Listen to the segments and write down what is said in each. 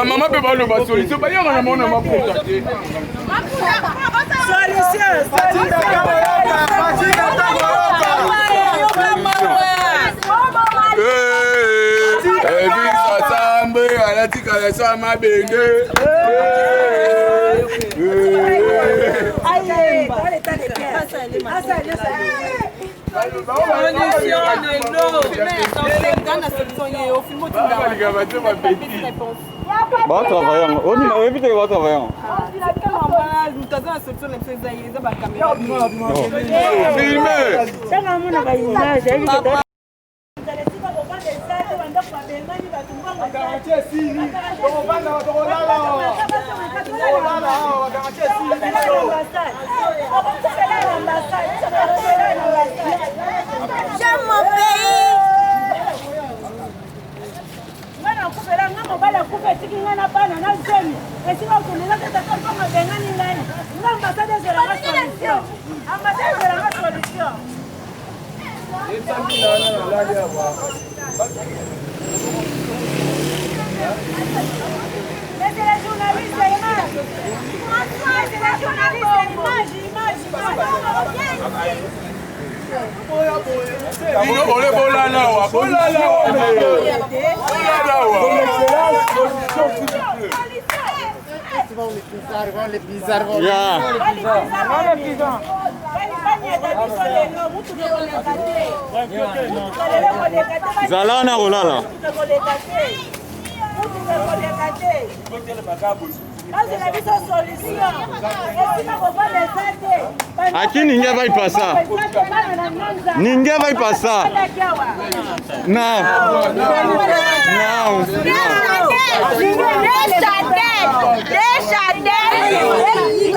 maman peut pas le solution. Bah, il y a un monde à ma protéger. Va travailler. On évite de travailler. J'aime mon pays. Zalana rolala. Aqui ninguém vai passar. Ninguém vai passar. Não. Não. Deixa dele.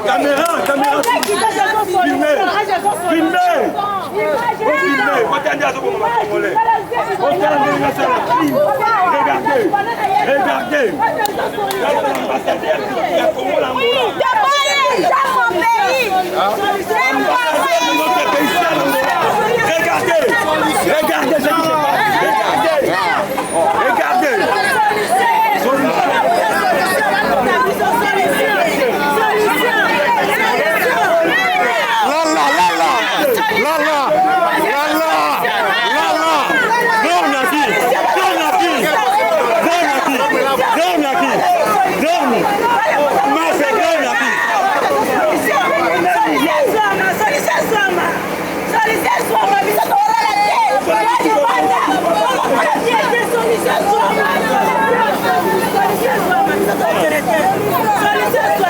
Caméra. Filmez. Regardez. J'aime mon pays.